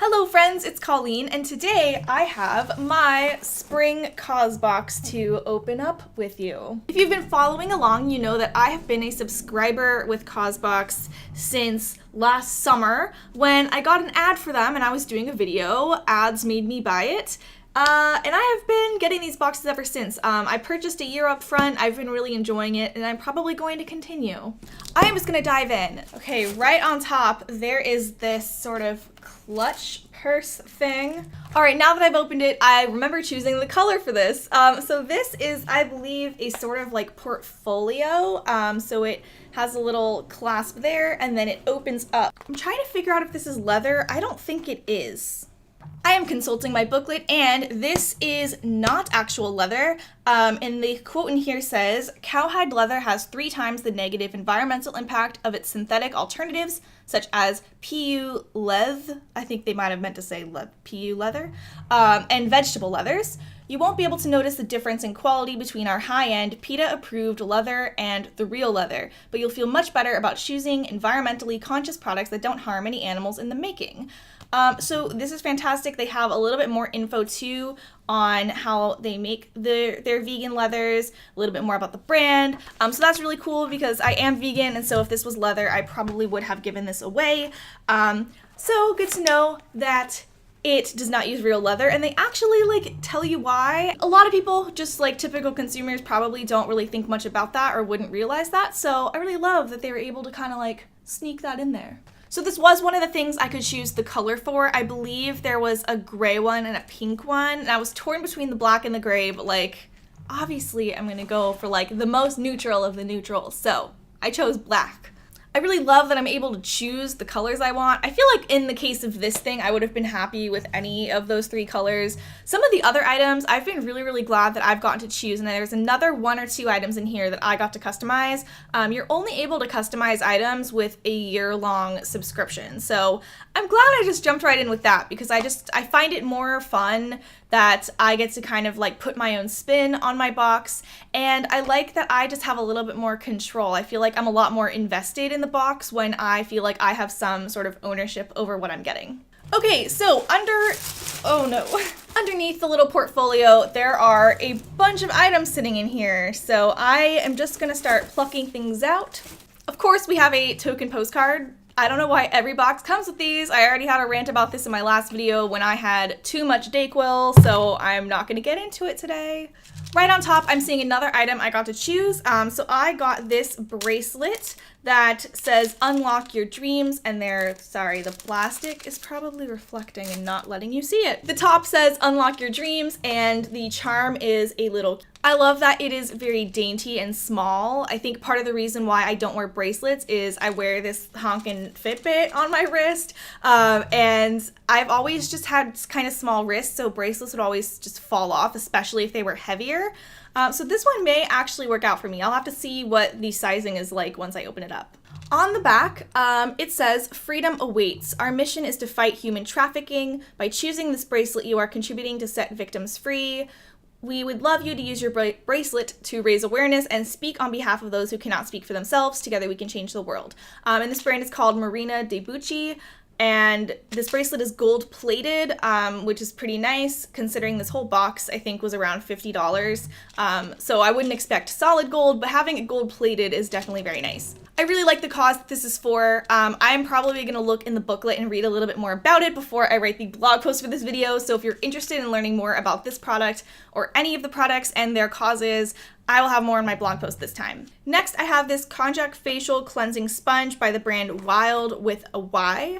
Hello friends, it's Colleen, and today I have my spring Causebox to open up with you. If you've been following along, you know that I have been a subscriber with Causebox since last summer when I got an ad for them and I was doing a video. Ads made me buy it. And I have been getting these boxes ever since. I purchased a year up front, I've been really enjoying it, and I'm probably going to continue. I am just gonna dive in. Okay, right on top, there is this sort of clutch purse thing. All right, now that I've opened it, I remember choosing the color for this. So this is, I believe, a sort of like portfolio. So it has a little clasp there, and then it opens up. I'm trying to figure out if this is leather. I don't think it is. I am consulting my booklet, and this is not actual leather. And the quote in here says, cowhide leather has 3 times the negative environmental impact of its synthetic alternatives, such as PU leather, I think they might have meant to say PU leather, and vegetable leathers. You won't be able to notice the difference in quality between our high-end PETA-approved leather and the real leather, but you'll feel much better about choosing environmentally conscious products that don't harm any animals in the making. So this is fantastic. They have a little bit more info too on how they make their vegan leathers, a little bit more about the brand. So that's really cool because I am vegan, and so if this was leather, I probably would have given this away. So good to know that it does not use real leather, and they actually like tell you why. A lot of people, just like typical consumers, probably don't really think much about that or wouldn't realize that. So I really love that they were able to kind of like sneak that in there. So this was one of the things I could choose the color for. I believe there was a gray one and a pink one, and I was torn between the black and the gray, but like, obviously I'm gonna go for like the most neutral of the neutrals. So I chose black. I really love that I'm able to choose the colors I want. I feel like in the case of this thing, I would have been happy with any of those 3 colors. Some of the other items, I've been really glad that I've gotten to choose, and there's another 1 or 2 items in here that I got to customize. You're only able to customize items with a year-long subscription, so I'm glad I just jumped right in with that because I find it more fun that I get to kind of like put my own spin on my box, and I like that I just have a little bit more control. I feel like I'm a lot more invested in the box when I feel like I have some sort of ownership over what I'm getting. Okay, so underneath the little portfolio, there are a bunch of items sitting in here. So I am just gonna start plucking things out. Of course, we have a token postcard. I don't know why every box comes with these. I already had a rant about this in my last video when I had too much Dayquil, so I'm not gonna get into it today. Right on top, I'm seeing another item I got to choose. So I got this bracelet that says unlock your dreams, and the plastic is probably reflecting and not letting you see it. The top says unlock your dreams, and the charm is a little. I love that it is very dainty and small. I think part of the reason why I don't wear bracelets is I wear this honkin' Fitbit on my wrist, and I've always just had kind of small wrists, so bracelets would always just fall off, especially if they were heavier. So this one may actually work out for me. I'll have to see what the sizing is like once I open it up. On the back, it says, freedom awaits. Our mission is to fight human trafficking. By choosing this bracelet, you are contributing to set victims free. We would love you to use your bracelet to raise awareness and speak on behalf of those who cannot speak for themselves. Together we can change the world. And this brand is called Marina de Bucci. And this bracelet is gold plated, which is pretty nice considering this whole box I think was around $50. So I wouldn't expect solid gold, but having it gold plated is definitely very nice. I really like the cause that this is for. I'm probably going to look in the booklet and read a little bit more about it before I write the blog post for this video. So if you're interested in learning more about this product or any of the products and their causes, I will have more in my blog post this time. Next, I have this Konjac facial cleansing sponge by the brand Wild with a Y.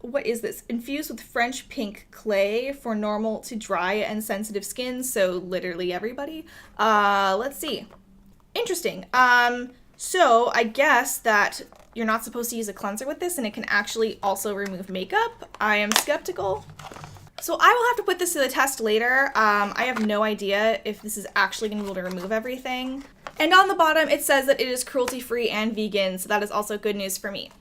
What is this? Infused with French pink clay for normal to dry and sensitive skin. So literally everybody. Let's see. Interesting. So I guess that you're not supposed to use a cleanser with this, and it can actually also remove makeup. I am skeptical. So I will have to put this to the test later. I have no idea if this is actually going to be able to remove everything. And on the bottom, it says that it is cruelty-free and vegan, so that is also good news for me.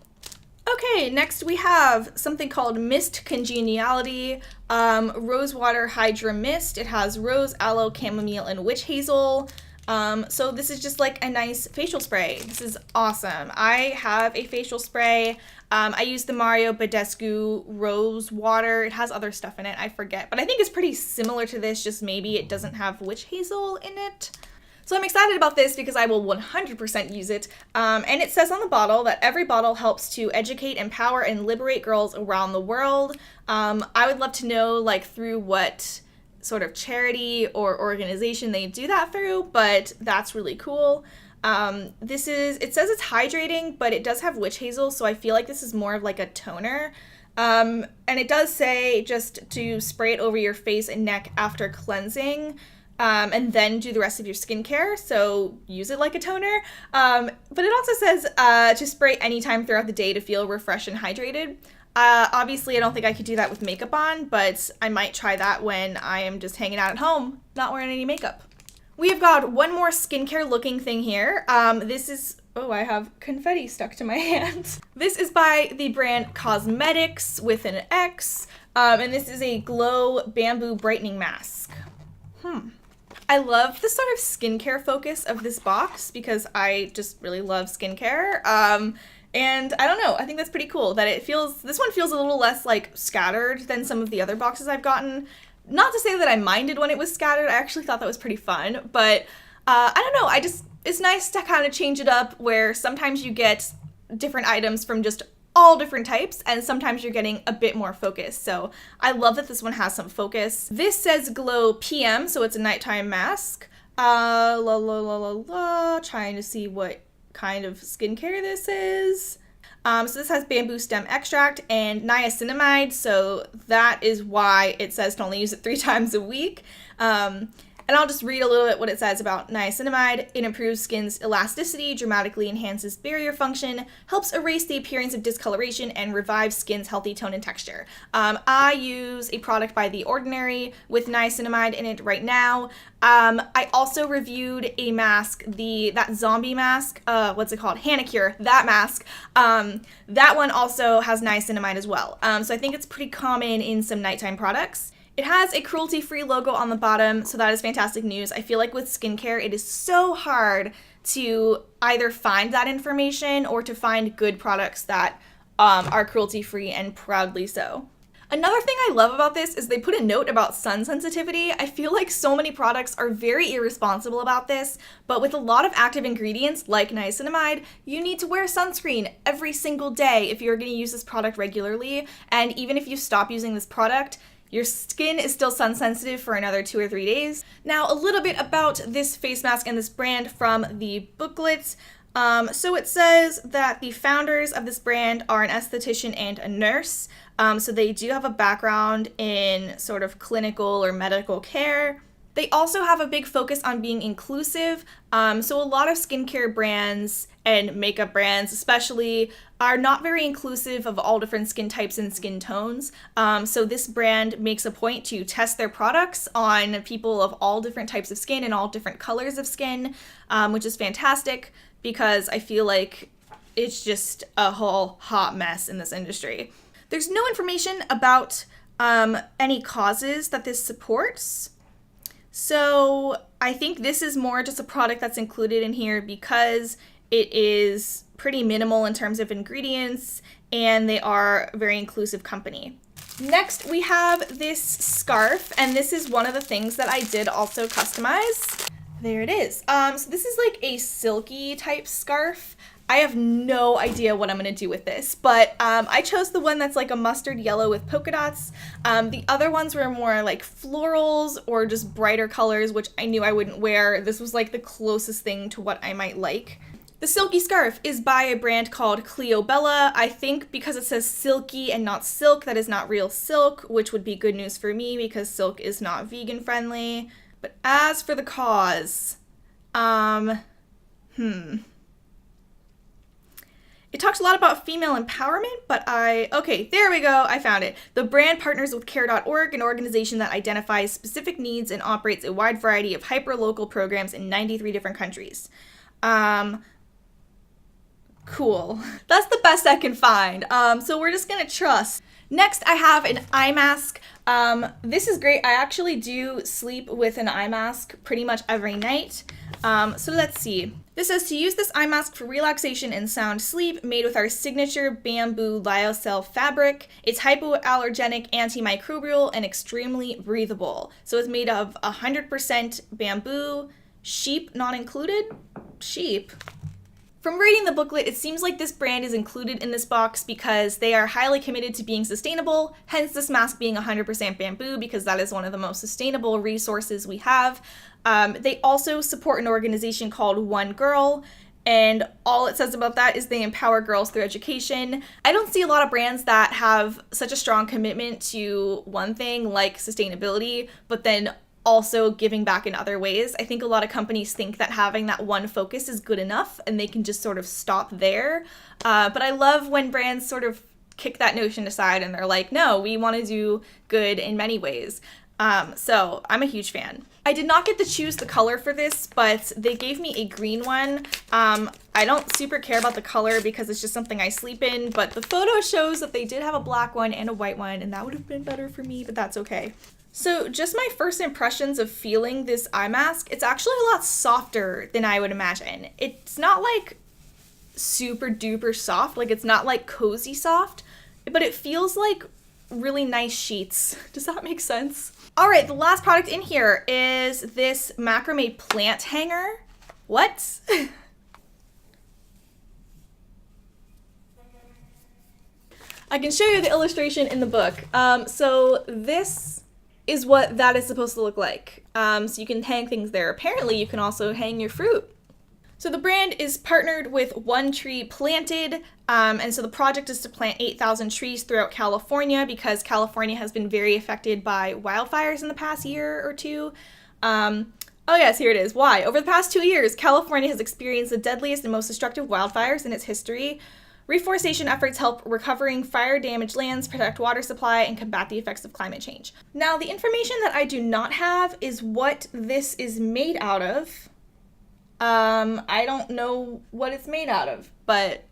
Okay, next we have something called Mist Congeniality Rosewater Hydra Mist. It has rose, aloe, chamomile, and witch hazel. So this is just like a nice facial spray. This is awesome. I have a facial spray. I use the Mario Badescu Rosewater. It has other stuff in it, I forget. But I think it's pretty similar to this, just maybe it doesn't have witch hazel in it. So I'm excited about this because I will 100% use it. And it says on the bottle that every bottle helps to educate, empower, and liberate girls around the world. I would love to know, like, through what sort of charity or organization they do that through, but that's really cool. It says it's hydrating, but it does have witch hazel, so I feel like this is more of like a toner. And it does say just to spray it over your face and neck after cleansing, and then do the rest of your skincare, so use it like a toner. But it also says to spray anytime throughout the day to feel refreshed and hydrated. Obviously, I don't think I could do that with makeup on, but I might try that when I am just hanging out at home, not wearing any makeup. We have got one more skincare looking thing here. This is, oh, I have confetti stuck to my hand. This is by the brand Cosmetics with an X, and this is a Glow Bamboo Brightening Mask. I love the sort of skincare focus of this box because I just really love skincare. And I don't know, I think that's pretty cool that this one feels a little less like scattered than some of the other boxes I've gotten. Not to say that I minded when it was scattered, I actually thought that was pretty fun, but I don't know, it's nice to kind of change it up where sometimes you get different items from just all different types, and sometimes you're getting a bit more focus. So I love that this one has some focus. This says Glow PM, so it's a nighttime mask. Trying to see what kind of skincare this is. So this has bamboo stem extract and niacinamide, so that is why it says to only use it 3 times a week. And I'll just read a little bit what it says about niacinamide. It improves skin's elasticity, dramatically enhances barrier function, helps erase the appearance of discoloration, and revives skin's healthy tone and texture. I use a product by The Ordinary with niacinamide in it right now. I also reviewed a mask, that zombie mask, what's it called? Hanacure, that mask. That one also has niacinamide as well. So I think it's pretty common in some nighttime products. It has a cruelty-free logo on the bottom, so that is fantastic news. I feel like with skincare, it is so hard to either find that information or to find good products that are cruelty-free, and proudly so. Another thing I love about this is they put a note about sun sensitivity. I feel like so many products are very irresponsible about this, but with a lot of active ingredients like niacinamide, you need to wear sunscreen every single day if you're going to use this product regularly, and even if you stop using this product, your skin is still sun sensitive for another 2 or 3 days. Now, a little bit about this face mask and this brand from the booklet. So it says that the founders of this brand are an esthetician and a nurse. So they do have a background in sort of clinical or medical care. They also have a big focus on being inclusive. So a lot of skincare brands and makeup brands especially are not very inclusive of all different skin types and skin tones. So this brand makes a point to test their products on people of all different types of skin and all different colors of skin, which is fantastic because I feel like it's just a whole hot mess in this industry. There's no information about any causes that this supports. So I think this is more just a product that's included in here because it is pretty minimal in terms of ingredients and they are a very inclusive company. Next, we have this scarf, and this is one of the things that I did also customize. There it is. So this is like a silky type scarf. I have no idea what I'm gonna do with this, but I chose the one that's like a mustard yellow with polka dots. The other ones were more like florals or just brighter colors, which I knew I wouldn't wear. This was like the closest thing to what I might like. The Silky Scarf is by a brand called Cleobella. I think because it says silky and not silk, that is not real silk, which would be good news for me because silk is not vegan friendly. But as for the cause, it talks a lot about female empowerment, but okay, there we go, I found it. The brand partners with Care.org, an organization that identifies specific needs and operates a wide variety of hyper-local programs in 93 different countries. Cool. That's the best I can find. So we're just gonna trust. Next, I have an eye mask. This is great. I actually do sleep with an eye mask pretty much every night. So let's see. This says to use this eye mask for relaxation and sound sleep, made with our signature bamboo lyocell fabric. It's hypoallergenic, antimicrobial, and extremely breathable. So it's made of 100% bamboo, sheep not included. Sheep. From reading the booklet, it seems like this brand is included in this box because they are highly committed to being sustainable, hence this mask being 100% bamboo because that is one of the most sustainable resources we have. They also support an organization called One Girl, and all it says about that is they empower girls through education. I don't see a lot of brands that have such a strong commitment to one thing like sustainability, but then also giving back in other ways. I think a lot of companies think that having that one focus is good enough and they can just sort of stop there. But I love when brands sort of kick that notion aside and they're like, no, we want to do good in many ways. So I'm a huge fan. I did not get to choose the color for this, but they gave me a green one. I don't super care about the color because it's just something I sleep in, but the photo shows that they did have a black one and a white one, and that would have been better for me, but that's okay. So just my first impressions of feeling this eye mask, it's actually a lot softer than I would imagine. It's not like super duper soft, like it's not like cozy soft, but it feels like really nice sheets. Does that make sense? All right, the last product in here is this Macrame plant hanger. What? I can show you the illustration in the book. So this is what that is supposed to look like. So you can hang things there. Apparently you can also hang your fruit. So the brand is partnered with One Tree Planted, and so the project is to plant 8,000 trees throughout California because California has been very affected by wildfires in the past year or two. Oh yes, here it is. Why? Over the past 2 years, California has experienced the deadliest and most destructive wildfires in its history. Reforestation efforts help recovering fire-damaged lands, protect water supply, and combat the effects of climate change. Now, the information that I do not have is what this is made out of. I don't know what it's made out of, but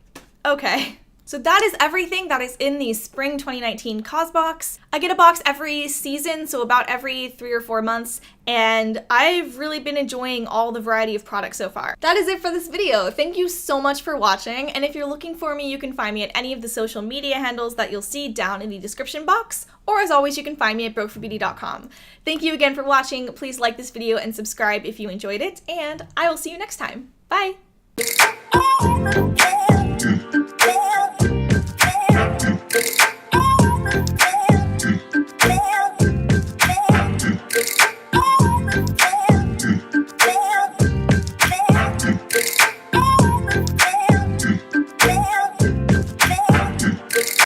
okay. So that is everything that is in the spring 2019 Causebox. I get a box every season, so about every 3 or 4 months, and I've really been enjoying all the variety of products so far. That is it for this video. Thank you so much for watching, and if you're looking for me, you can find me at any of the social media handles that you'll see down in the description box, or as always, you can find me at brokeforbeauty.com. Thank you again for watching. Please like this video and subscribe if you enjoyed it, and I will see you next time. Bye!